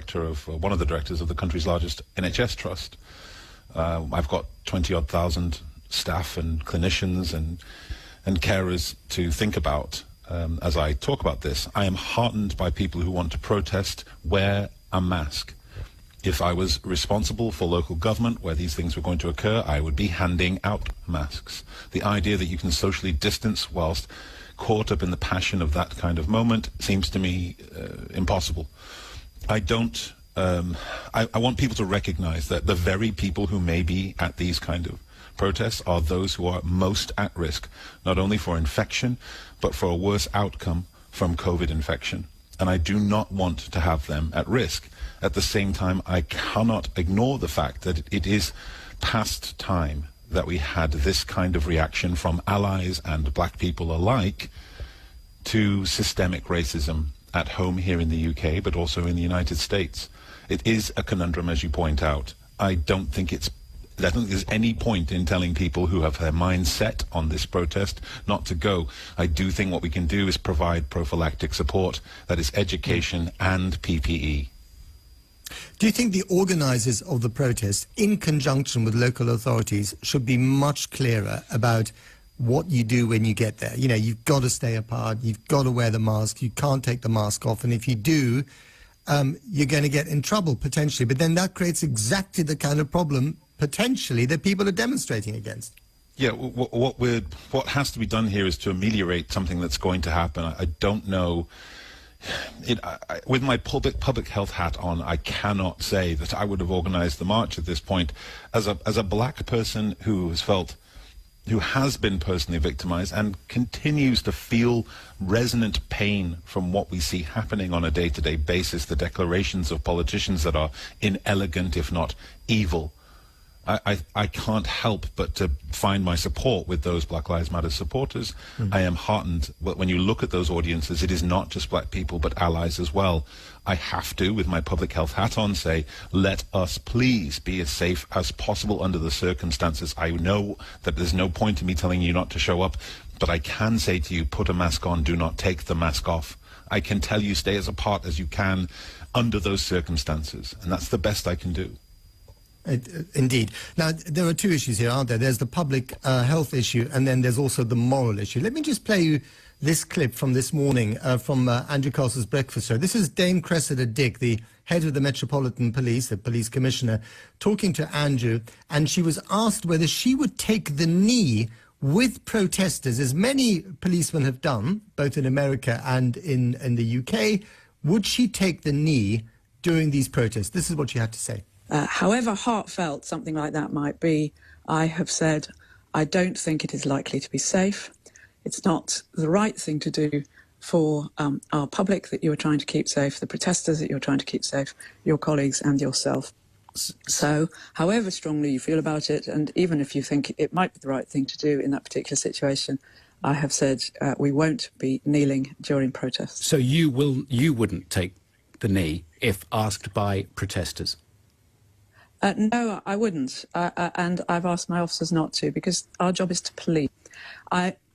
director of, one of the directors of the country's largest NHS trust. I've got 20-odd thousand staff and clinicians and carers to think about as I talk about this. I am heartened by people who want to protest, wear a mask. If I was responsible for local government where these things were going to occur, I would be handing out masks. The idea that you can socially distance whilst caught up in the passion of that kind of moment seems to me impossible. I don't, I want people to recognize that the very people who may be at these kind of protests are those who are most at risk, not only for infection, but for a worse outcome from COVID infection. And I do not want to have them at risk. At the same time, I cannot ignore the fact that it is past time that we had this kind of reaction from allies and black people alike to systemic racism at home here in the UK, but also in the United States. It is a conundrum, as you point out. I don't think there's any point in telling people who have their minds set on this protest not to go. I do think what we can do is provide prophylactic support, that is education and PPE. Do you think the organisers of the protest, in conjunction with local authorities, should be much clearer about what you do when you get there? You know, you've got to stay apart, you've got to wear the mask, you can't take the mask off, and if you do, you're going to get in trouble, potentially. But then that creates exactly the kind of problem, potentially, that people are demonstrating against. Yeah, what has to be done here is to ameliorate something that's going to happen. I don't know. With my public health hat on, I cannot say that I would have organized the march at this point. As a black person who has been personally victimized and continues to feel resonant pain from what we see happening on a day-to-day basis, the declarations of politicians that are inelegant, if not evil, I can't help but to find my support with those Black Lives Matter supporters. I am heartened when you look at those audiences. It is not just black people, but allies as well. I have to, with my public health hat on, say, let us please be as safe as possible under the circumstances. I know that there's no point in me telling you not to show up, but I can say to you, put a mask on, do not take the mask off. I can tell you, stay as apart as you can under those circumstances, and that's the best I can do. Indeed. Now, there are two issues here, aren't there? There's the public health issue, and then there's also the moral issue. Let me just play you this clip from this morning from Andrew Castle's breakfast show. This is Dame Cressida Dick, the head of the Metropolitan Police, the police commissioner, talking to Andrew, and she was asked whether she would take the knee with protesters, as many policemen have done, both in America and in the UK. Would she take the knee during these protests? This is what she had to say. However heartfelt something like that might be, I have said I don't think it is likely to be safe. It's not the right thing to do for our public that you're trying to keep safe, the protesters that you're trying to keep safe, your colleagues and yourself. So, however strongly you feel about it, and even if you think it might be the right thing to do in that particular situation, I have said we won't be kneeling during protests. So you wouldn't take the knee if asked by protesters? No, I wouldn't, and I've asked my officers not to, because our job is to police.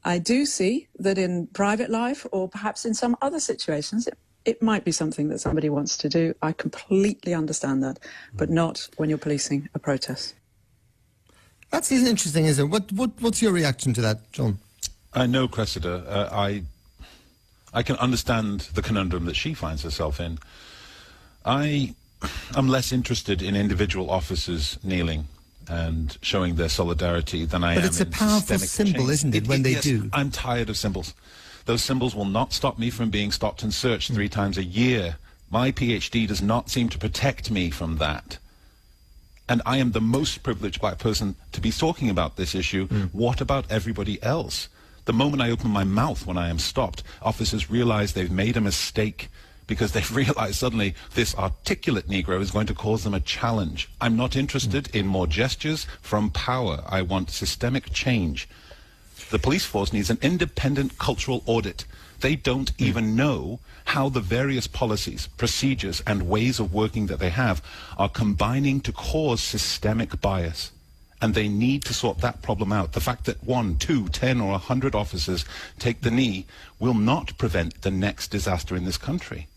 I do see that in private life, or perhaps in some other situations, it might be something that somebody wants to do. I completely understand that, but not when you're policing a protest. That's interesting, isn't it? What's your reaction to that, John? I know Cressida. I can understand the conundrum that she finds herself in. I'm less interested in individual officers kneeling and showing their solidarity than I am in systemic change. But it's a powerful symbol, isn't it, when they do? I'm tired of symbols. Those symbols will not stop me from being stopped and searched 3 times a year. My PhD does not seem to protect me from that. And I am the most privileged black person to be talking about this issue. What about everybody else? The moment I open my mouth when I am stopped, officers realize they've made a mistake, because they've realized suddenly this articulate Negro is going to cause them a challenge. I'm not interested in more gestures from power. I want systemic change. The police force needs an independent cultural audit. They don't even know how the various policies, procedures, and ways of working that they have are combining to cause systemic bias. And they need to sort that problem out. The fact that 1, 2, 10, or 100 officers take the knee will not prevent the next disaster in this country.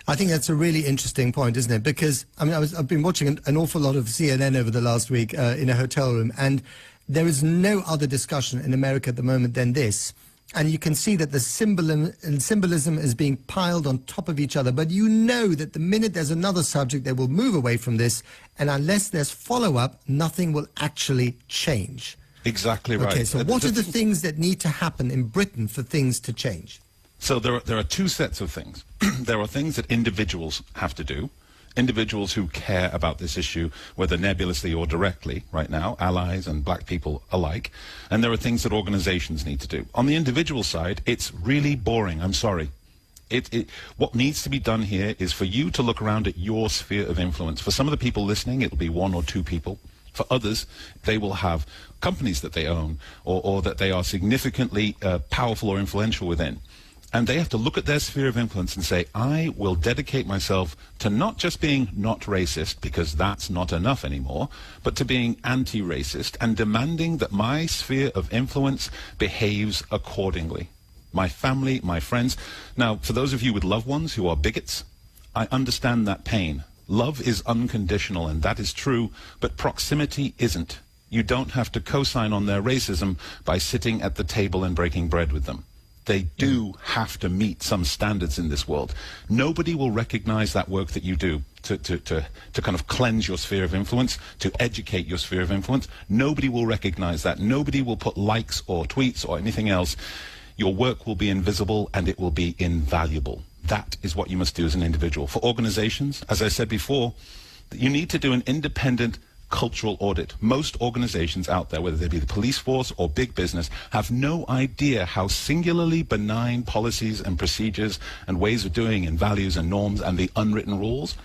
I think that's a really interesting point, isn't it? Because, I mean, I've been watching an awful lot of CNN over the last week in a hotel room, and there is no other discussion in America at the moment than this. And you can see that the symbolism is being piled on top of each other. But you know that the minute there's another subject, they will move away from this. And unless there's follow-up, nothing will actually change. Exactly right. Okay, so what are the things that need to happen in Britain for things to change? So there are two sets of things. There are things that individuals have to do, individuals who care about this issue, whether nebulously or directly right now, allies and black people alike. And there are things that organizations need to do. On the individual side, it's really boring. I'm sorry. What needs to be done here is for you to look around at your sphere of influence. For some of the people listening, it'll be one or two people. For others, they will have companies that they own or that they are significantly powerful or influential within. And they have to look at their sphere of influence and say, I will dedicate myself to not just being not racist, because that's not enough anymore, but to being anti-racist and demanding that my sphere of influence behaves accordingly. My family, my friends. Now, for those of you with loved ones who are bigots, I understand that pain. Love is unconditional, and that is true, but proximity isn't. You don't have to co-sign on their racism by sitting at the table and breaking bread with them. They do have to meet some standards in this world. Nobody will recognize that work that you do to kind of cleanse your sphere of influence, to educate your sphere of influence. Nobody will recognize that. Nobody will put likes or tweets or anything else. Your work will be invisible and it will be invaluable. That is what you must do as an individual. For organizations, as I said before, you need to do an independent cultural audit. Most organizations out there, whether they be the police force or big business, have no idea how singularly benign policies and procedures and ways of doing and values and norms and the unwritten rules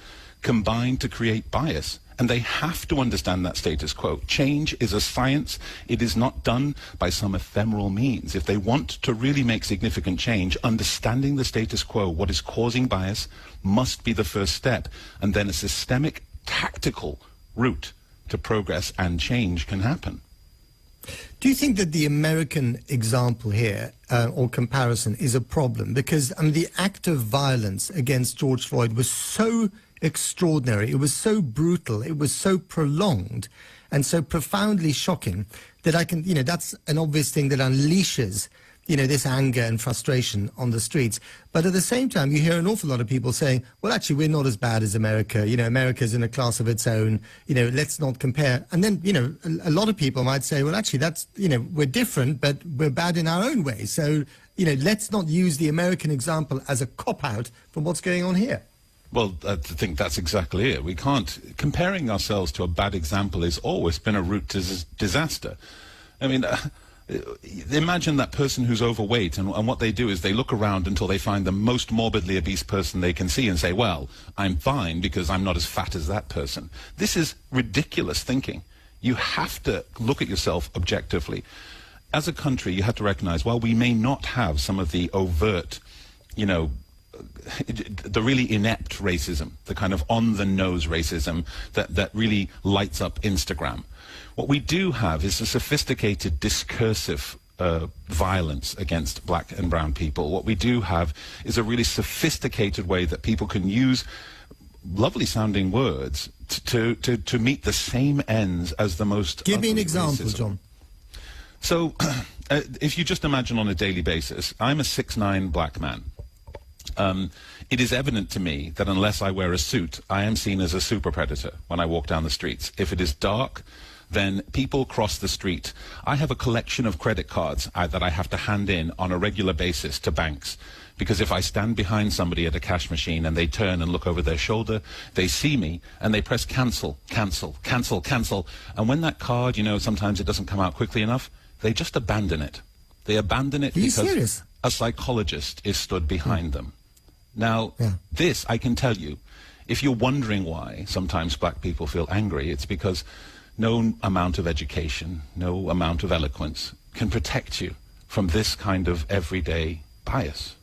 combine to create bias. And they have to understand that status quo. Change is a science. It is not done by some ephemeral means. If they want to really make significant change, understanding the status quo, what is causing bias, must be the first step. And then a systemic, tactical route to progress and change can happen. Do you think that the American example here, or comparison, is a problem? Because the act of violence against George Floyd was so extraordinary, it was so brutal, it was so prolonged, and so profoundly shocking that that's an obvious thing that unleashes this anger and frustration on the streets. But at the same time, you hear an awful lot of people saying, well, actually, we're not as bad as America. America's in a class of its own. Let's not compare. And then, a lot of people might say, well, actually, that's, we're different, but we're bad in our own way. So, let's not use the American example as a cop-out from what's going on here. Well, I think that's exactly it. We can't, comparing ourselves to a bad example has always been a route to disaster. I mean, imagine that person who's overweight, and what they do is they look around until they find the most morbidly obese person they can see and say, well, I'm fine because I'm not as fat as that person. This is ridiculous thinking. You have to look at yourself objectively. As a country, you have to recognize, while we may not have some of the overt, the really inept racism, the kind of on-the-nose racism that really lights up Instagram. What we do have is a sophisticated discursive violence against black and brown people. What we do have is a really sophisticated way that people can use lovely sounding words to meet the same ends as the most Give me an example, racism. John. So if you just imagine on a daily basis, I'm a 6'9" black man. It is evident to me that unless I wear a suit, I am seen as a super predator when I walk down the streets. If it is dark, then people cross the street. I have a collection of credit cards that I have to hand in on a regular basis to banks, because if I stand behind somebody at a cash machine and they turn and look over their shoulder, they see me and they press cancel, cancel, cancel, cancel. And when that card, sometimes it doesn't come out quickly enough, they just abandon it. They abandon it because a psychologist is stood behind them. Now, this, I can tell you, if you're wondering why sometimes black people feel angry, it's because no amount of education, no amount of eloquence can protect you from this kind of everyday bias.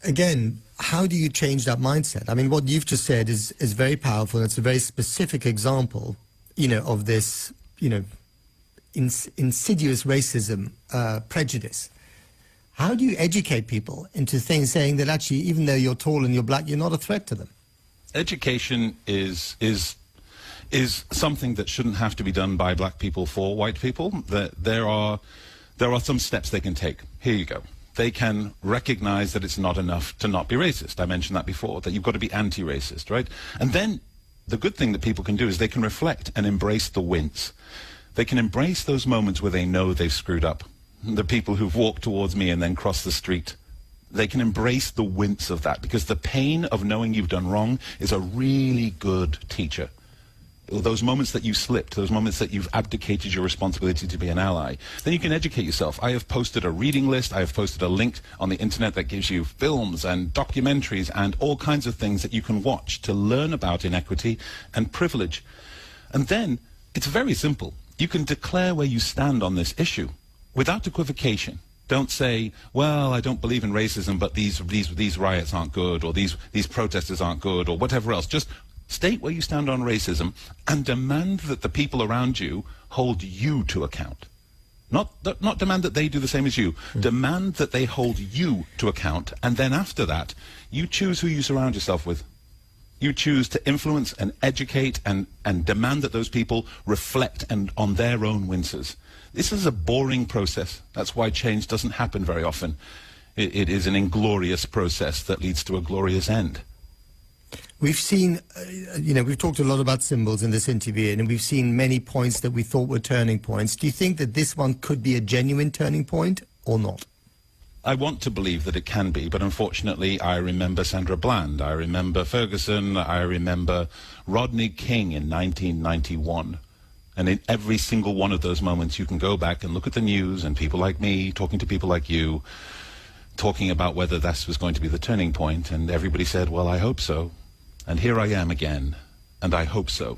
Again, how do you change that mindset? I mean, what you've just said is very powerful, and it's a very specific example, of this, insidious racism, prejudice. How do you educate people into things saying that actually, even though you're tall and you're black, you're not a threat to them? Education is something that shouldn't have to be done by black people for white people. There are some steps they can take. Here you go. They can recognize that it's not enough to not be racist. I mentioned that before, that you've got to be anti-racist, right? And then the good thing that people can do is they can reflect and embrace the wins. They can embrace those moments where they know they've screwed up. The people who've walked towards me and then crossed the street, they can embrace the wince of that, because the pain of knowing you've done wrong is a really good teacher. Those moments that you slipped, those moments that you've abdicated your responsibility to be an ally, then you can educate yourself. I have posted a reading list, I have posted a link on the internet that gives you films and documentaries and all kinds of things that you can watch to learn about inequity and privilege. And then, it's very simple. You can declare where you stand on this issue without equivocation. Don't say, well, I don't believe in racism, but these riots aren't good, or these protesters aren't good, or whatever else. Just state where you stand on racism and demand that the people around you hold you to account. Not demand that they do the same as you. Demand that they hold you to account, and then after that, you choose who you surround yourself with. You choose to influence and educate and demand that those people reflect on their own winces. This is a boring process. That's why change doesn't happen very often. It is an inglorious process that leads to a glorious end. We've seen, we've talked a lot about symbols in this interview, and we've seen many points that we thought were turning points. Do you think that this one could be a genuine turning point or not? I want to believe that it can be, but unfortunately I remember Sandra Bland, I remember Ferguson, I remember Rodney King in 1991. And in every single one of those moments, you can go back and look at the news and people like me talking to people like you, talking about whether this was going to be the turning point, and everybody said, well, I hope so. And here I am again, and I hope so.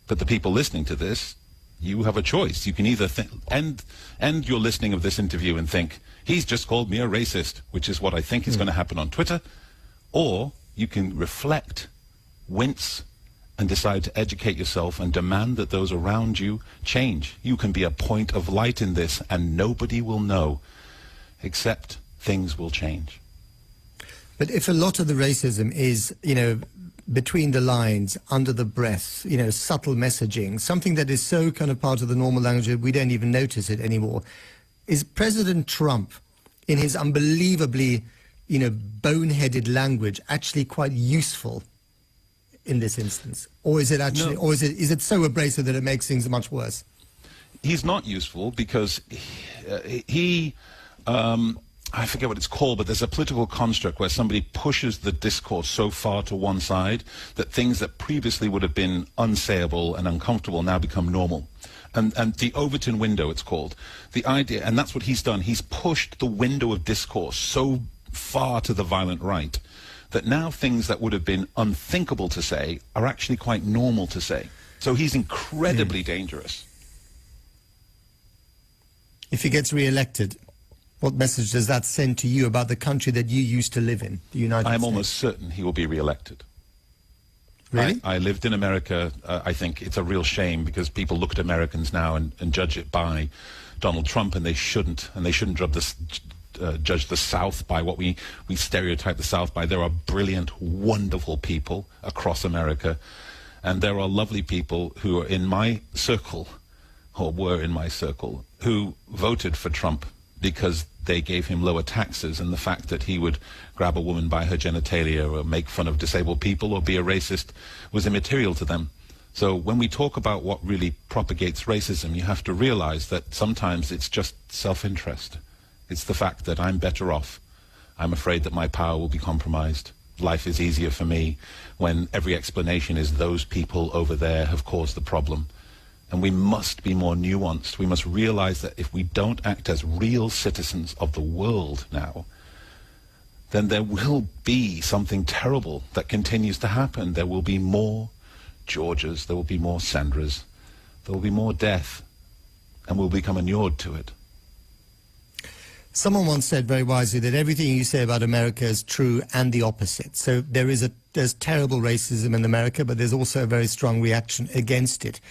But the people listening to this, you have a choice. You can either end your listening of this interview and think, he's just called me a racist, which is what I think is going to happen on Twitter, or you can reflect, wince, and decide to educate yourself and demand that those around you change. You can be a point of light in this, and nobody will know, except things will change. But if a lot of the racism is, between the lines, under the breath, subtle messaging, something that is so kind of part of the normal language that we don't even notice it anymore, is President Trump, in his unbelievably, boneheaded language, actually quite useful in this instance? Or is it actually, No. or is it so abrasive that it makes things much worse? He's not useful because I forget what it's called, but there's a political construct where somebody pushes the discourse so far to one side that things that previously would have been unsayable and uncomfortable now become normal. And the Overton window, it's called. The idea, and that's what he's done, he's pushed the window of discourse so far to the violent right that now things that would have been unthinkable to say are actually quite normal to say. So he's incredibly dangerous. If he gets re-elected, what message does that send to you about the country that you used to live in, the United States? I'm almost certain he will be re-elected. Really? I lived in America. I think it's a real shame because people look at Americans now and judge it by Donald Trump, and they shouldn't. And they shouldn't judge the South by what we stereotype the South by. There are brilliant, wonderful people across America, and there are lovely people who are in my circle, or were in my circle, who voted for Trump because they gave him lower taxes, and the fact that he would grab a woman by her genitalia or make fun of disabled people or be a racist was immaterial to them. So when we talk about what really propagates racism, you have to realize that sometimes it's just self-interest. It's the fact that I'm better off. I'm afraid that my power will be compromised. Life is easier for me when every explanation is those people over there have caused the problem. And we must be more nuanced. We must realize that if we don't act as real citizens of the world now, then there will be something terrible that continues to happen. There will be more Georges, there will be more Sandras, there will be more death, and we'll become inured to it. Someone once said very wisely that everything you say about America is true and the opposite. So there's terrible racism in America, but there's also a very strong reaction against it.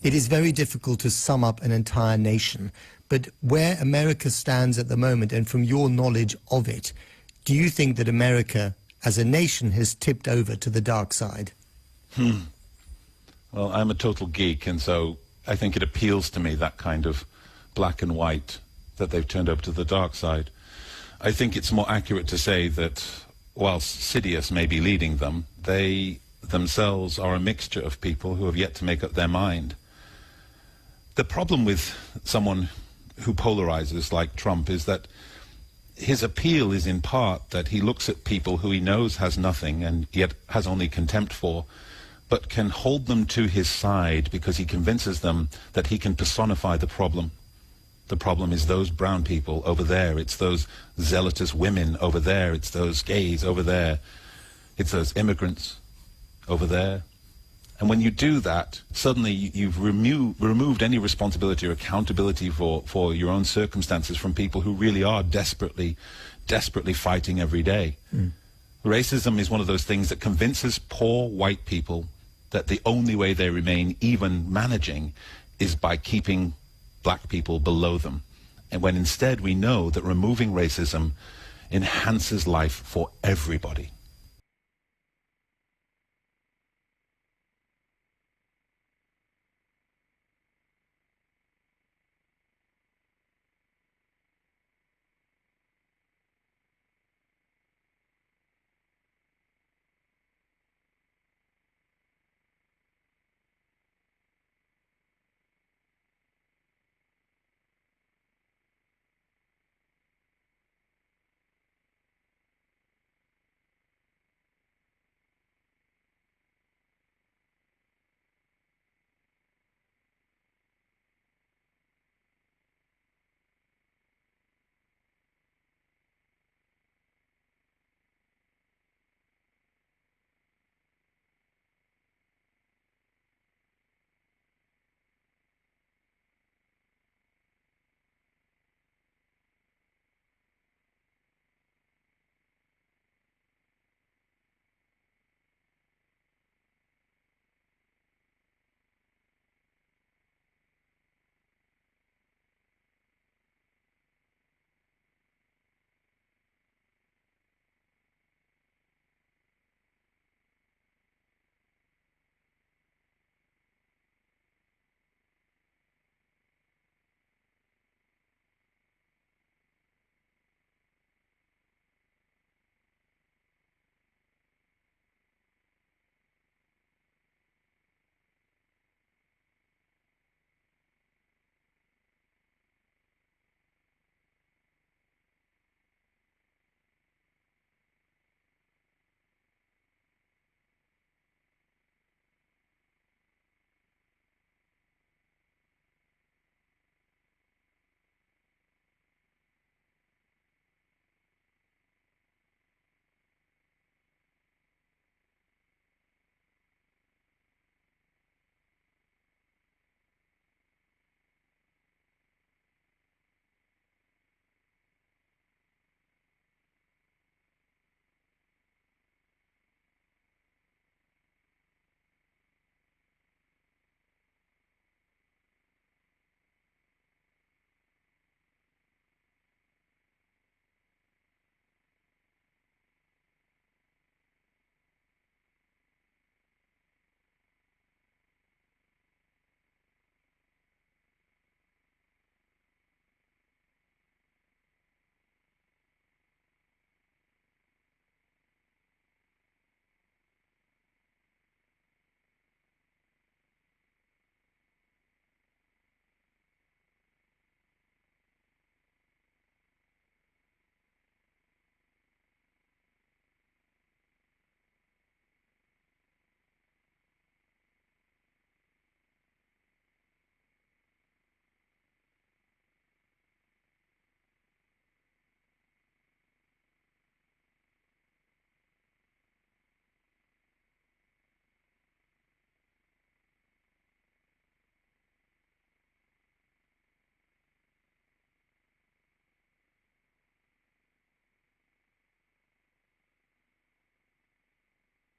It is very difficult to sum up an entire nation, But where America stands at the moment, and from your knowledge of it, do you think that America as a nation has tipped over to the dark side? Well, I'm a total geek, and so I think it appeals to me, that kind of black and white, that they've turned over to the dark side. I think it's more accurate to say that whilst Sidious may be leading them, they themselves are a mixture of people who have yet to make up their mind. The problem with someone who polarizes like Trump is that his appeal is in part that he looks at people who he knows has nothing and yet has only contempt for, but can hold them to his side because he convinces them that he can personify the problem. The problem is those brown people over there. It's those zealotous women over there. It's those gays over there. It's those immigrants over there. And when you do that, suddenly you've removed any responsibility or accountability for your own circumstances from people who really are desperately fighting every day. Racism is one of those things that convinces poor white people that the only way they remain even managing is by keeping black people below them. And when instead we know that removing racism enhances life for everybody.